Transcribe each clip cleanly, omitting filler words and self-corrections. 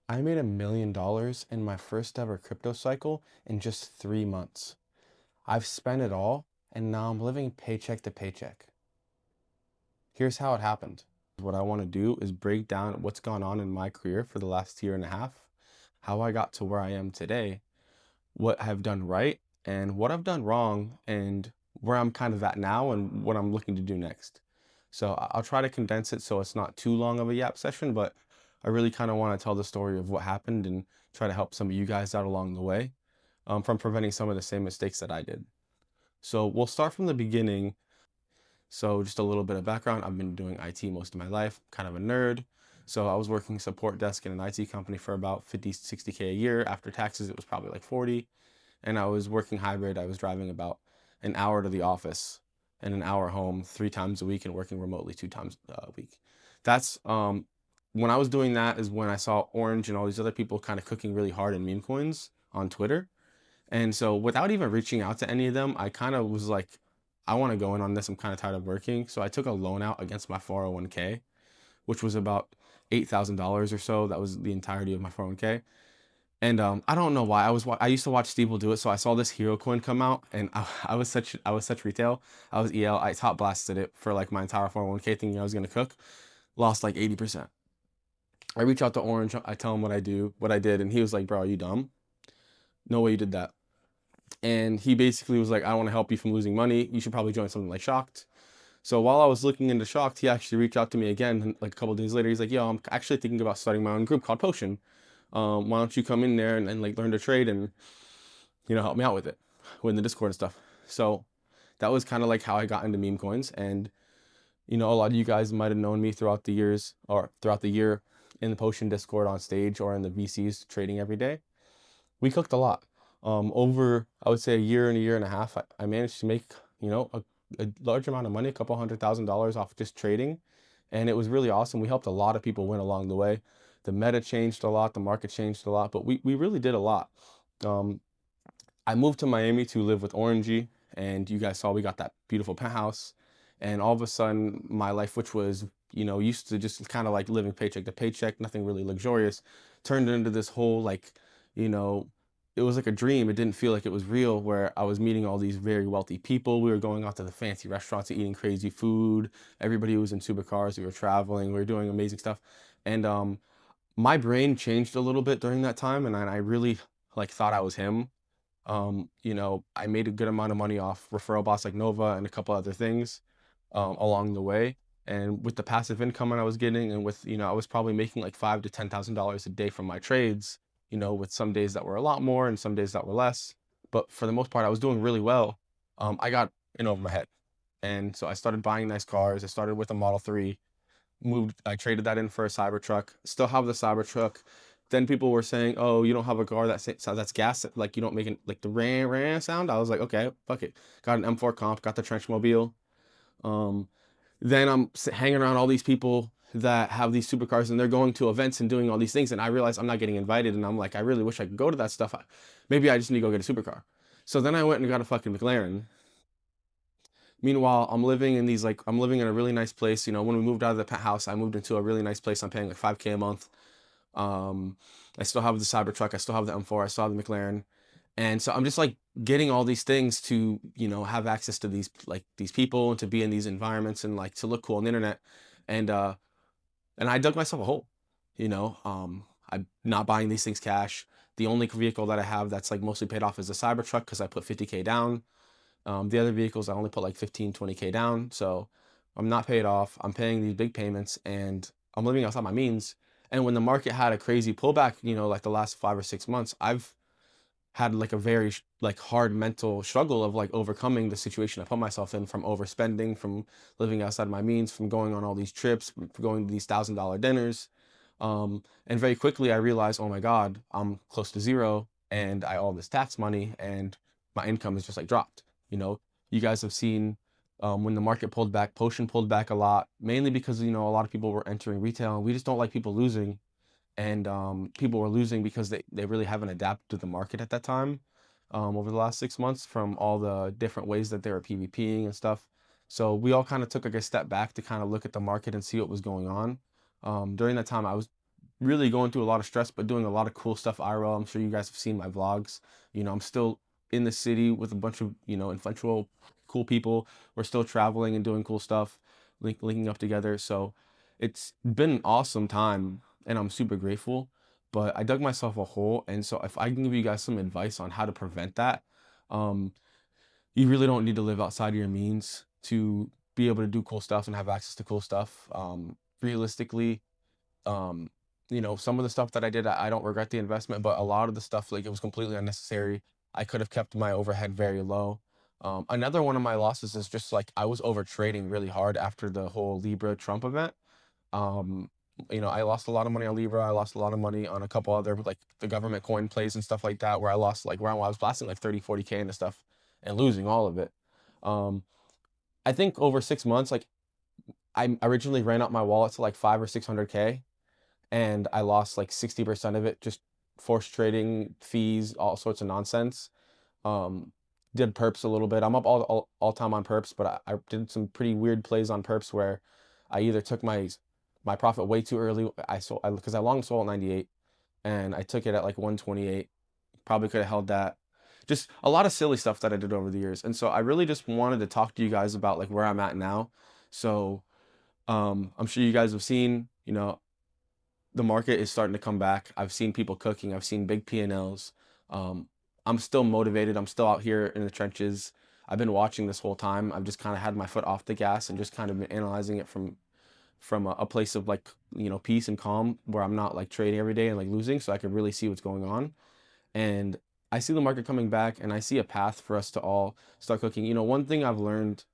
I made $1 million in my first ever crypto cycle in just 3 months. I've spent it all, and now I'm living paycheck to paycheck. Here's how it happened. What I want to do is break down what's gone on in my career for the last year and a half, how I got to where I am today, what I've done right, and what I've done wrong, and where I'm kind of at now and what I'm looking to do next. So I'll try to condense it so it's not too long of a yap session, but I really kind of want to tell the story of what happened and try to help some of you guys out along the way, from preventing some of the same mistakes that I did. So we'll start from the beginning. So just a little bit of background. I've been doing IT most of my life, kind of a nerd. So I was working support desk in an IT company for about 50, 60K a year. After taxes, it was probably like 40. And I was working hybrid. I was driving about an hour to the office and an hour home 3 times a week and working remotely 2 times a week. That's when I was doing that is when I saw Orange and all these other people kind of cooking really hard in meme coins on Twitter. And so without even reaching out to any of them, I kind of was like, I want to go in on this. I'm kind of tired of working. So I took a loan out against my 401k, which was about $8,000 or so. That was the entirety of my 401k. And I don't know why. I used to watch Steve will do it. So I saw this hero coin come out, and I was such retail. I was EL. I top blasted it for like my entire 401k, thinking I was gonna cook. Lost like 80%. I reach out to Orange. I tell him what I did, and he was like, "Bro, are you dumb? No way you did that." And he basically was like, "I want to help you from losing money. You should probably join something like Shocked." So while I was looking into Shocked, he actually reached out to me again, and like a couple days later. He's like, "Yo, I'm actually thinking about starting my own group called Potion. Why don't you come in there and like learn to trade and help me out with it, with the Discord and stuff." So that was kind of like how I got into meme coins. And a lot of you guys might have known me throughout the years or throughout the year in the Potion Discord on stage or in the VCs trading every day. We cooked a lot. Over, I would say, a year and a year and a half, I managed to make, a large amount of money, a couple $100,000 off just trading. And it was really awesome. We helped a lot of people win along the way. The meta changed a lot, the market changed a lot, but we really did a lot. Um, I moved to Miami to live with Orangey, and you guys saw we got that beautiful penthouse. And all of a sudden, my life, which was, used to just kind of like living paycheck to paycheck, nothing really luxurious, turned into this whole like, you know, it was like a dream. It didn't feel like it was real, where I was meeting all these very wealthy people. We were going out to the fancy restaurants and eating crazy food. Everybody was in supercars. We were traveling. We were doing amazing stuff. And my brain changed a little bit during that time, and I really like thought I was him. I made a good amount of money off referral bots like Nova and a couple other things along the way. And with the passive income I was getting, and with, I was probably making like $5,000 to $10,000 a day from my trades, with some days that were a lot more and some days that were less. But for the most part, I was doing really well. I got in over my head. And so I started buying nice cars. I started with a Model 3, I traded that in for a Cybertruck, still have the Cybertruck. Then people were saying, "Oh, you don't have a car that's gas, like you don't make like the ran sound." I was like, "Okay, fuck it." Got an M4 comp, got the trench mobile. Um, then I'm hanging around all these people that have these supercars, and they're going to events and doing all these things, and I realize I'm not getting invited, and I'm like, I really wish I could go to that stuff. Maybe I just need to go get a supercar. So then I went and got a fucking McLaren. Meanwhile, I'm living in a really nice place. When we moved out of the house, I moved into a really nice place. I'm paying like 5K a month. Um, I still have the Cybertruck. I still have the M4. I still have the McLaren. And so I'm just like getting all these things to, have access to these people and to be in these environments and like to look cool on the internet. And I dug myself a hole. I'm not buying these things cash. The only vehicle that I have that's like mostly paid off is the Cybertruck, because I put 50K down. The other vehicles, I only put like 15, 20K down. So I'm not paid off. I'm paying these big payments, and I'm living outside my means. And when the market had a crazy pullback, like the last 5 or 6 months, I've had like a very like hard mental struggle of like overcoming the situation I put myself in, from overspending, from living outside my means, from going on all these trips, from going to these $1,000 dinners. And very quickly I realized, oh my God, I'm close to zero and I owe this tax money, and my income is just like dropped. You guys have seen, when the market pulled back, Potion pulled back a lot, mainly because, a lot of people were entering retail, and we just don't like people losing. And people were losing because they really haven't adapted to the market at that time, over the last 6 months, from all the different ways that they were PvPing and stuff. So we all kind of took like a step back to kind of look at the market and see what was going on. During that time, I was really going through a lot of stress, but doing a lot of cool stuff IRL. I'm sure you guys have seen my vlogs. I'm still in the city with a bunch of, influential, cool people. We're still traveling and doing cool stuff, linking up together. So it's been an awesome time and I'm super grateful. But I dug myself a hole. And so if I can give you guys some advice on how to prevent that, um, you really don't need to live outside of your means to be able to do cool stuff and have access to cool stuff. Realistically, um, some of the stuff that I did, I don't regret the investment, but a lot of the stuff, like, it was completely unnecessary. I could have kept my overhead very low. Another one of my losses is just like I was over trading really hard after the whole Libra Trump event. Um, I lost a lot of money on Libra. I lost a lot of money on a couple other, like, the government coin plays and stuff like that, where I lost, like, where I was blasting like 30, 40K into stuff and losing all of it. Um, I think over 6 months, like, I originally ran up my wallet to like 5 or 600K, and I lost like 60% of it, just forced trading, fees, all sorts of nonsense. Um, did perps a little bit. I'm up all time on perps, but I did some pretty weird plays on perps where I either took my profit way too early. I sold because I long sold at 98 and I took it at like 128. Probably could have held that. Just a lot of silly stuff that I did over the years. And so I really just wanted to talk to you guys about like where I'm at now. So I'm sure you guys have seen, the market is starting to come back. I've seen people cooking. I've seen big P&Ls. Um, I'm still motivated. I'm still out here in the trenches. I've been watching this whole time. I've just kind of had my foot off the gas and just kind of been analyzing it from a place of like, peace and calm, where I'm not like trading every day and like losing, so I can really see what's going on. And I see the market coming back, and I see a path for us to all start cooking. One thing I've learned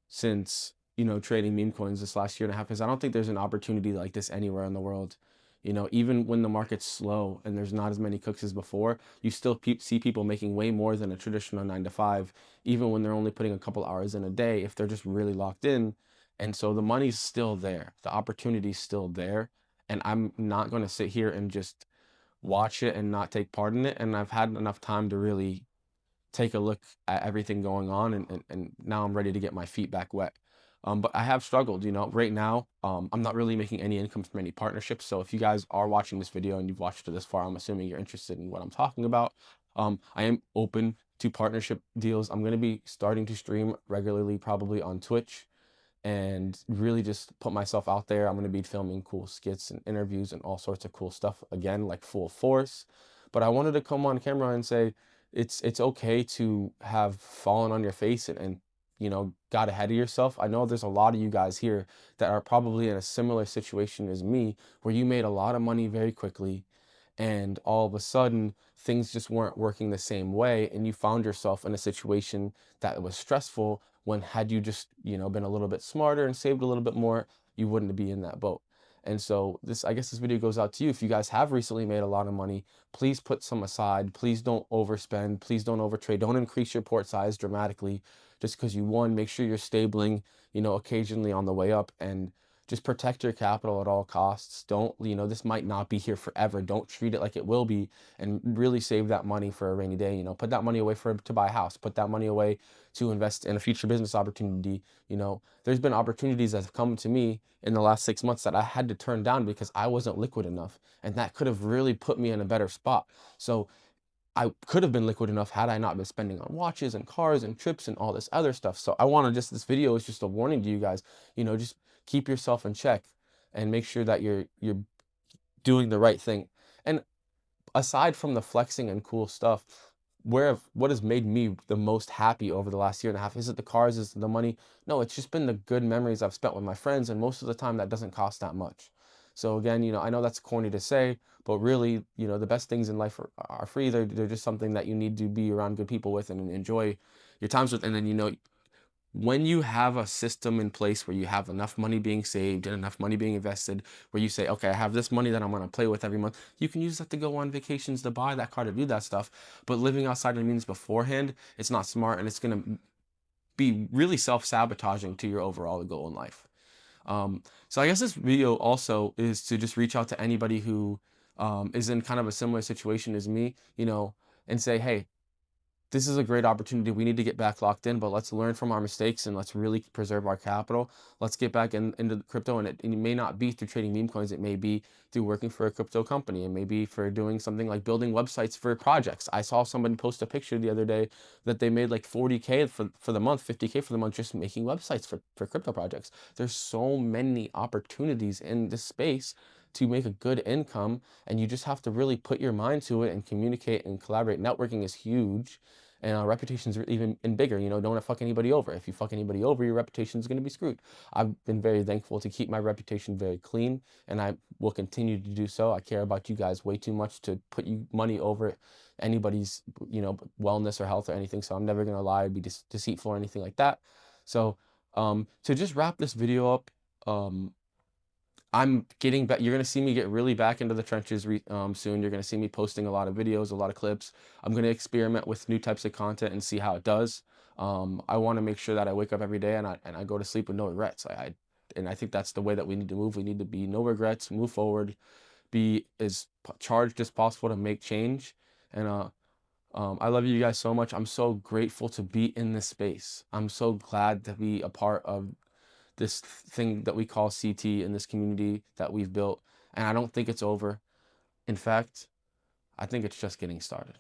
since, trading meme coins this last year and a half is I don't think there's an opportunity like this anywhere in the world. Even when the market's slow and there's not as many cooks as before, you still see people making way more than a traditional 9 to 5, even when they're only putting a couple hours in a day, if they're just really locked in. And so the money's still there, the opportunity's still there. And I'm not going to sit here and just watch it and not take part in it. And I've had enough time to really take a look at everything going on, and now I'm ready to get my feet back wet. But I have struggled, right now. I'm not really making any income from any partnerships. So if you guys are watching this video and you've watched it this far, I'm assuming you're interested in what I'm talking about. I am open to partnership deals. I'm going to be starting to stream regularly, probably on Twitch, and really just put myself out there. I'm going to be filming cool skits and interviews and all sorts of cool stuff again, like full force. But I wanted to come on camera and say it's okay to have fallen on your face and got ahead of yourself. I know there's a lot of you guys here that are probably in a similar situation as me, where you made a lot of money very quickly, and all of a sudden things just weren't working the same way, and you found yourself in a situation that was stressful, when had you just been a little bit smarter and saved a little bit more, you wouldn't be in that boat. And so I guess this video goes out to you. If you guys have recently made a lot of money, please put some aside. Please don't overspend. Please don't overtrade. Don't increase your port size dramatically just because you won. Make sure you're stabling, occasionally on the way up, and just protect your capital at all costs. Don't, this might not be here forever. Don't treat it like it will be, and really save that money for a rainy day. Put that money away to buy a house. Put that money away to invest in a future business opportunity. There's been opportunities that have come to me in the last 6 months that I had to turn down because I wasn't liquid enough. And that could have really put me in a better spot. So I could have been liquid enough had I not been spending on watches and cars and trips and all this other stuff. So I want to this video is just a warning to you guys, just keep yourself in check and make sure that you're doing the right thing. And aside from the flexing and cool stuff, what has made me the most happy over the last year and a half? Is it the cars? Is it the money? No, it's just been the good memories I've spent with my friends, and most of the time that doesn't cost that much. So again, I know that's corny to say, but really, the best things in life are free. They're just something that you need to be around good people with and enjoy your times with. And then, when you have a system in place where you have enough money being saved and enough money being invested, where you say, okay, I have this money that I'm going to play with every month, you can use that to go on vacations, to buy that car, to do that stuff. But living outside of means beforehand, it's not smart, and it's going to be really self-sabotaging to your overall goal in life. So I guess this video also is to just reach out to anybody who is in kind of a similar situation as me, and say, hey, this is a great opportunity. We need to get back locked in, but let's learn from our mistakes and let's really preserve our capital. Let's get back into the crypto, and it may not be through trading meme coins. It may be through working for a crypto company, and maybe for doing something like building websites for projects. I saw somebody post a picture the other day that they made like 40K for the month, 50K for the month, just making websites for crypto projects. There's so many opportunities in this space to make a good income, and you just have to really put your mind to it and communicate and collaborate. Networking is huge, and reputations are even bigger. You know, don't fuck anybody over. If you fuck anybody over, your reputation is going to be screwed. I've been very thankful to keep my reputation very clean, and I will continue to do so. I care about you guys way too much to put you money over anybody's, you know, wellness or health or anything. So I'm never going to lie, be deceitful or anything like that. So to just wrap this video up, I'm getting back. You're gonna see me get really back into the trenches soon. You're gonna see me posting a lot of videos, a lot of clips. I'm gonna experiment with new types of content and see how it does. I want to make sure that I wake up every day and I go to sleep with no regrets. And I think that's the way that we need to move. We need to be no regrets, move forward, be as charged as possible to make change. And I love you guys so much. I'm so grateful to be in this space. I'm so glad to be a part of this thing that we call CT in this community that we've built. And I don't think it's over. In fact, I think it's just getting started.